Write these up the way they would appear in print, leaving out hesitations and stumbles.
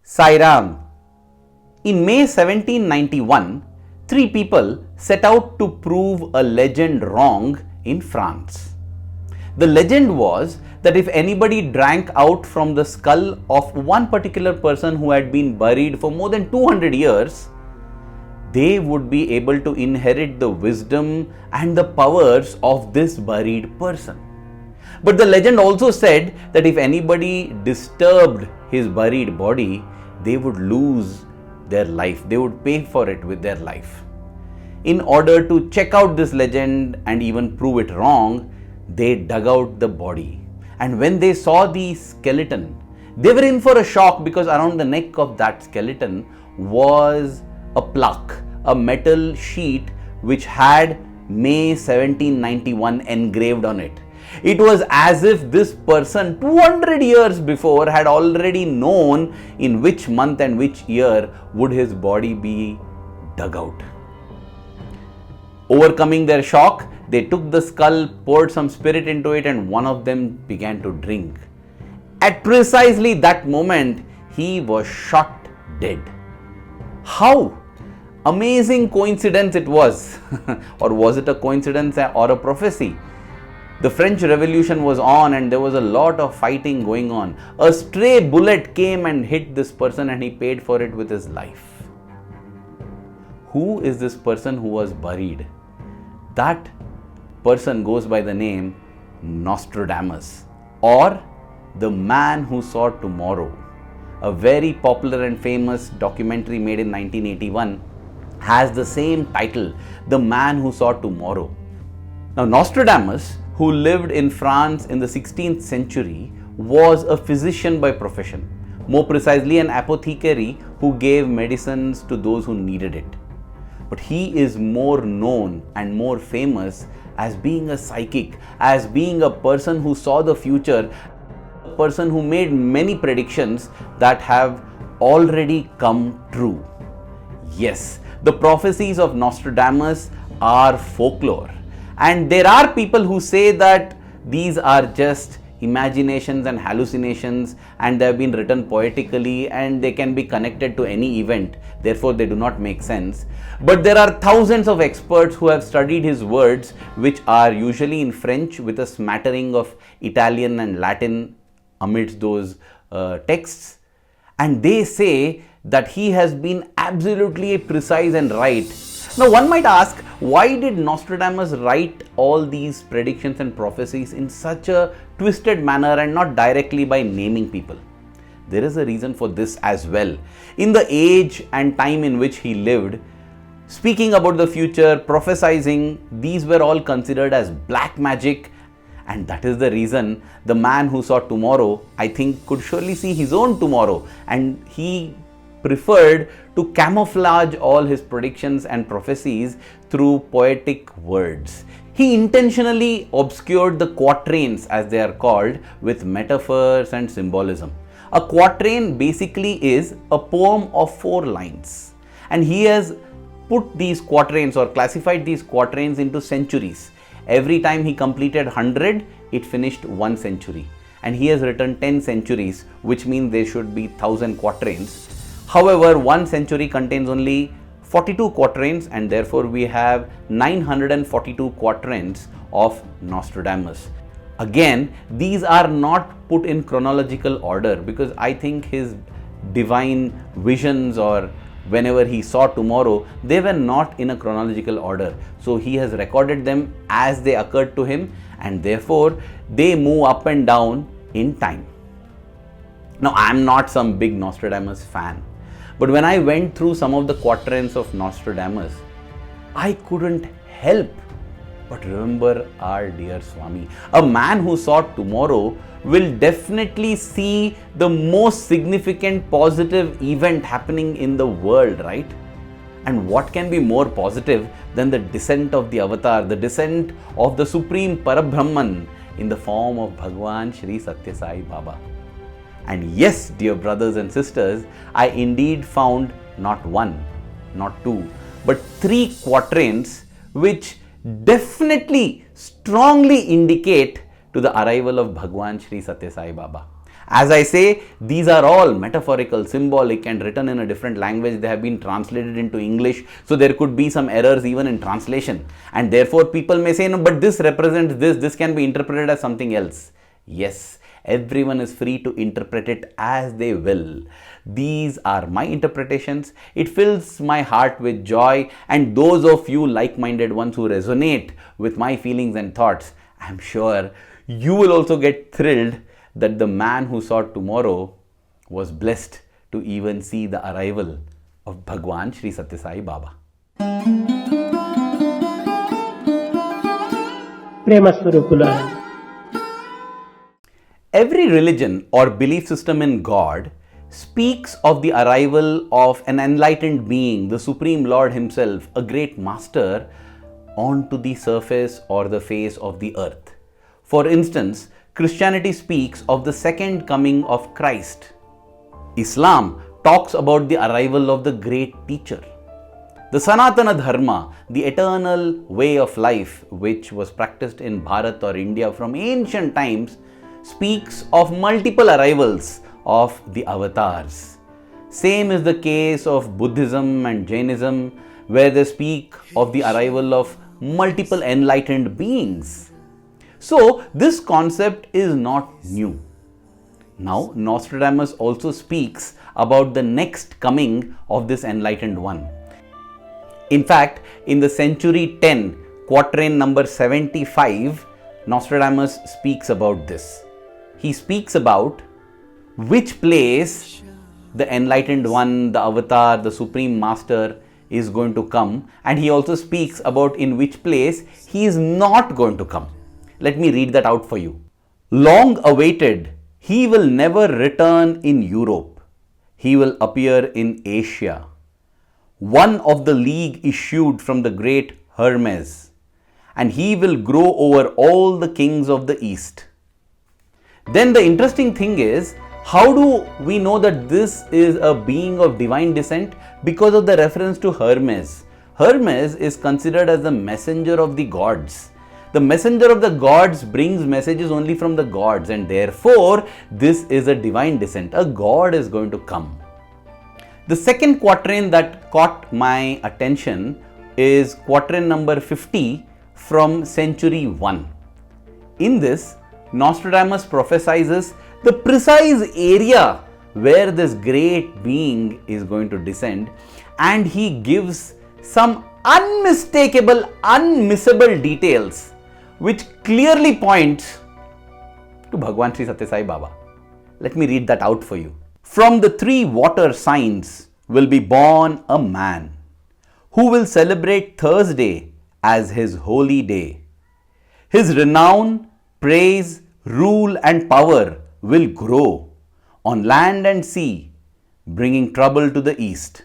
Sairam. In May 1791, three people set out to prove a legend wrong in France. The legend was that if anybody drank out from the skull of one particular person who had been buried for more than 200 years, they would be able to inherit the wisdom and the powers of this buried person. But the legend also said that if anybody disturbed his buried body, they would lose their life. They would pay for it with their life. In order to check out this legend and even prove it wrong, they dug out the body. And when they saw the skeleton, they were in for a shock, because around the neck of that skeleton was a plaque, a metal sheet which had May 1791 engraved on it. It was as if this person 200 years before had already known in which month and which year would his body be dug out. Overcoming their shock, they took the skull, poured some spirit into it, and one of them began to drink. At precisely that moment, he was shot dead. How amazing coincidence it was! Or was it a coincidence or a prophecy? The French Revolution was on and there was a lot of fighting going on. A stray bullet came and hit this person and he paid for it with his life. Who is this person who was buried? That person goes by the name Nostradamus, or the man who saw tomorrow. A very popular and famous documentary made in 1981 has the same title, The Man Who Saw Tomorrow. Now, Nostradamus, who lived in France in the 16th century, was a physician by profession, more precisely an apothecary who gave medicines to those who needed it. But he is more known and more famous as being a psychic, as being a person who saw the future, a person who made many predictions that have already come true. Yes, the prophecies of Nostradamus are folklore. And there are people who say that these are just imaginations and hallucinations, and they have been written poetically and they can be connected to any event, therefore they do not make sense. But there are thousands of experts who have studied his words, which are usually in French with a smattering of Italian and Latin amidst those texts, and they say that he has been absolutely precise and right. Now, one might ask, why did Nostradamus write all these predictions and prophecies in such a twisted manner and not directly by naming people? There is a reason for this as well. In the age and time in which he lived, speaking about the future, prophesizing, these were all considered as black magic, and that is the reason the man who saw tomorrow, I think, could surely see his own tomorrow, and he preferred to camouflage all his predictions and prophecies through poetic words. He intentionally obscured the quatrains, as they are called, with metaphors and symbolism. A quatrain basically is a poem of 4 lines, and he has put these quatrains or classified these quatrains into centuries. Every time he completed 100, it finished 1 century, and he has written 10 centuries, which means there should be 1000 quatrains. However, 1 century contains only 42 quatrains, and therefore we have 942 quatrains of Nostradamus. Again, these are not put in chronological order, because I think his divine visions, or whenever he saw tomorrow, they were not in a chronological order. So he has recorded them as they occurred to him, and therefore they move up and down in time. Now, I am not some big Nostradamus fan, but when I went through some of the quatrains of Nostradamus, I couldn't help but remember our dear Swami. A man who saw tomorrow will definitely see the most significant positive event happening in the world, right? And what can be more positive than the descent of the avatar, the descent of the Supreme Parabrahman in the form of Bhagawan Shri Sathya Sai Baba. And yes, dear brothers and sisters, I indeed found not 1, not 2, but 3 quatrains which definitely strongly indicate to the arrival of Bhagawan Shri Sathya Sai Baba. As I say, these are all metaphorical, symbolic, and written in a different language. They have been translated into English, so there could be some errors even in translation. And therefore, people may say, no, but this represents this can be interpreted as something else. Yes, everyone is free to interpret it as they will. These are my interpretations. It fills my heart with joy, and those of you like-minded ones who resonate with my feelings and thoughts, I'm sure you will also get thrilled that the man who saw tomorrow was blessed to even see the arrival of Bhagawan Sri Sathya Sai Baba. Every religion or belief system in God speaks of the arrival of an enlightened being, the Supreme Lord Himself, a great master, onto the surface or the face of the earth. For instance, Christianity speaks of the second coming of Christ. Islam talks about the arrival of the great teacher. The Sanatana Dharma, the eternal way of life which was practiced in Bharat or India from ancient times, speaks of multiple arrivals of the avatars. Same is the case of Buddhism and Jainism, where they speak of the arrival of multiple enlightened beings. So, this concept is not new. Now, Nostradamus also speaks about the next coming of this enlightened one. In fact, in the century 10, quatrain number 75, Nostradamus speaks about this. He speaks about which place the enlightened one, the avatar, the supreme master is going to come, and he also speaks about in which place he is not going to come. Let me read that out for you. Long awaited, he will never return in Europe. He will appear in Asia. One of the league issued from the great Hermes, and he will grow over all the kings of the east. Then the interesting thing is, how do we know that this is a being of divine descent? Because of the reference to Hermes. Hermes is considered as the messenger of the gods. The messenger of the gods brings messages only from the gods, and therefore this is a divine descent. A god is going to come. The second quatrain that caught my attention is quatrain number 50 from century 1. In this, Nostradamus prophesies the precise area where this great being is going to descend, and he gives some unmistakable, unmissable details which clearly points to Bhagawan Sri Sathya Sai Baba. Let me read that out for you. From the 3 water signs will be born a man who will celebrate Thursday as his holy day. His renown, praise, rule and power will grow on land and sea, bringing trouble to the east.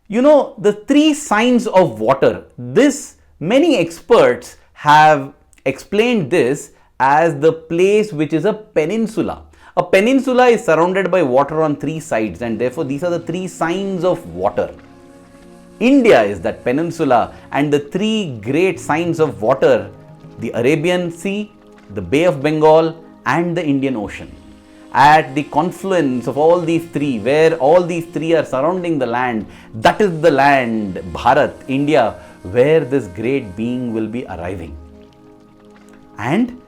You know, the 3 signs of water, this many experts have explained this as the place which is a peninsula. A peninsula is surrounded by water on 3 sides, and therefore these are the 3 signs of water. India is that peninsula, and the 3 great signs of water, the Arabian Sea, the Bay of Bengal and the Indian Ocean. At the confluence of all these 3, where all these 3 are surrounding the land, that is the land, Bharat, India, where this great being will be arriving. And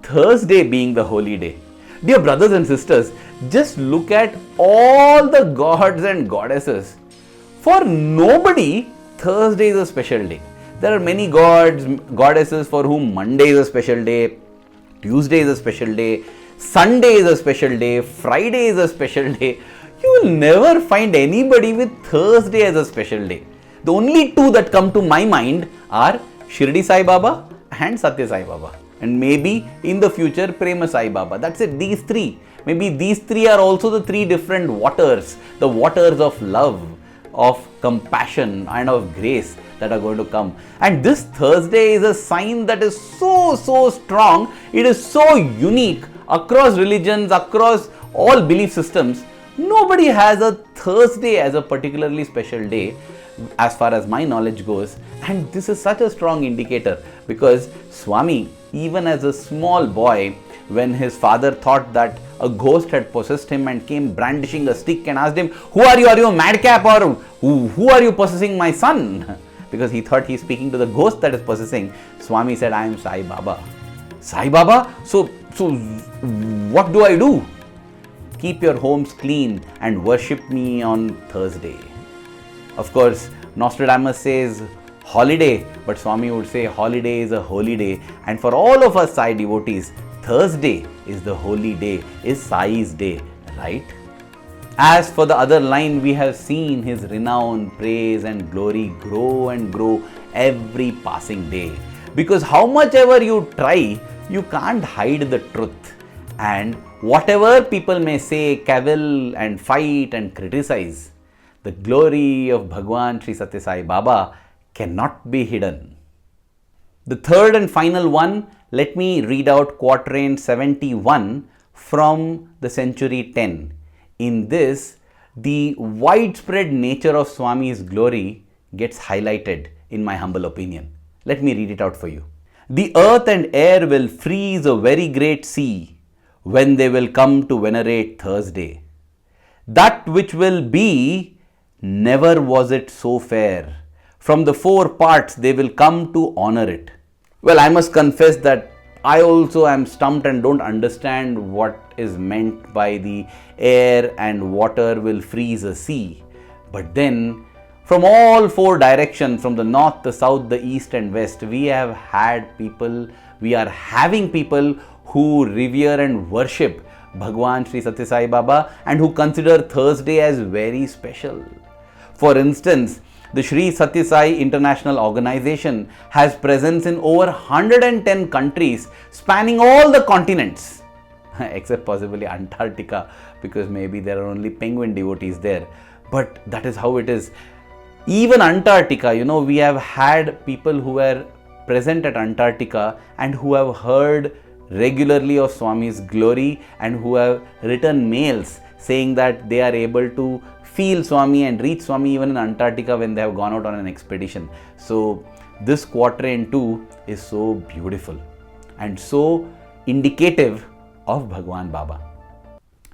Thursday being the holy day. Dear brothers and sisters, just look at all the gods and goddesses. For nobody, Thursday is a special day. There are many gods, goddesses for whom Monday is a special day, Tuesday is a special day, Sunday is a special day, Friday is a special day. You will never find anybody with Thursday as a special day. The only 2 that come to my mind are Shirdi Sai Baba and Sathya Sai Baba. And maybe in the future Prema Sai Baba. That's it, these 3. Maybe these 3 are also the 3 different waters, the waters of love, of compassion and of grace that are going to come. And this Thursday is a sign that is so strong. It is so unique across religions, across all belief systems. Nobody has a Thursday as a particularly special day as far as my knowledge goes. And this is such a strong indicator, because Swami, even as a small boy, when his father thought that a ghost had possessed him and came brandishing a stick and asked him, "Who are you? Are you a madcap, or who are you possessing my son?" Because he thought he's speaking to the ghost that is possessing. Swami said, "I am Sai Baba." Sai Baba? So what do I do? Keep your homes clean and worship me on Thursday. Of course, Nostradamus says holiday, but Swami would say holiday is a holy day. And for all of us Sai devotees, Thursday is the holy day, is Sai's day, right? As for the other line, we have seen his renown, praise and glory grow and grow every passing day. Because how much ever you try, you can't hide the truth. And whatever people may say, cavil and fight and criticize, the glory of Bhagawan Sri Sathya Sai Baba cannot be hidden. The third and final one, let me read out Quatrain 71 from the century 10. In this, the widespread nature of Swami's glory gets highlighted, in my humble opinion. Let me read it out for you. The earth and air will freeze a very great sea when they will come to venerate Thursday. That which will be, never was it so fair. From the four parts they will come to honor it. Well, I must confess that I also am stumped and don't understand what is meant by the air and water will freeze a sea. But then, from all four directions, from the north, the south, the east and west, we are having people who revere and worship Bhagawan Sri Sathya Sai Baba and who consider Thursday as very special. For instance, the Sri Sathya Sai International Organization has presence in over 110 countries spanning all the continents, except possibly Antarctica, because maybe there are only penguin devotees there. But that is how it is. Even Antarctica, we have had people who were present at Antarctica and who have heard regularly of Swami's glory and who have written mails saying that they are able to feel Swami and reach Swami even in Antarctica when they have gone out on an expedition. So this quatrain too is so beautiful and so indicative of Bhagawan Baba.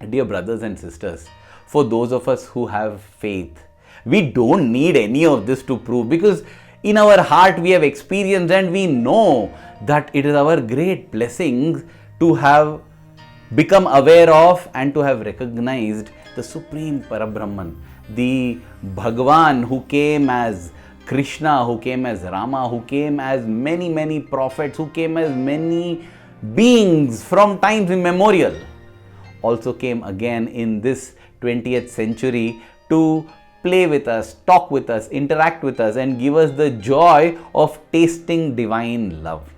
Dear brothers and sisters, for those of us who have faith, we don't need any of this to prove, because in our heart we have experienced and we know that it is our great blessings to have become aware of and to have recognized the Supreme Parabrahman, the Bhagavan who came as Krishna, who came as Rama, who came as many prophets, who came as many beings from times immemorial, also came again in this 20th century to play with us, talk with us, interact with us and give us the joy of tasting divine love.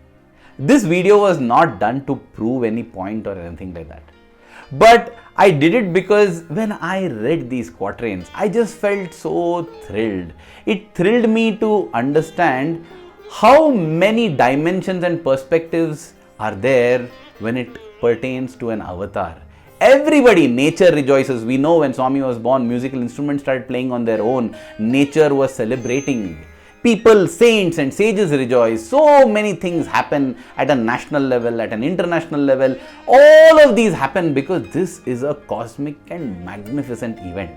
This video was not done to prove any point or anything like that. But I did it because when I read these quatrains, I just felt so thrilled. It thrilled me to understand how many dimensions and perspectives are there when it pertains to an avatar. Everybody, nature rejoices. We know when Swami was born, musical instruments started playing on their own. Nature was celebrating. People, saints and sages rejoice. So many things happen at a national level, at an international level. All of these happen because this is a cosmic and magnificent event.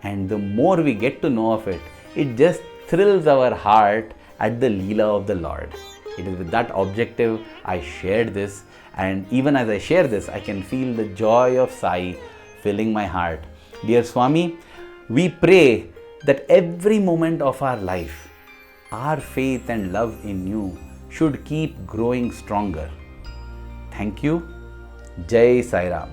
And the more we get to know of it, it just thrills our heart at the Leela of the Lord. It is with that objective I shared this. And even as I share this, I can feel the joy of Sai filling my heart. Dear Swami, we pray that every moment of our life, our faith and love in you should keep growing stronger. Thank you. Jai Sai Ram.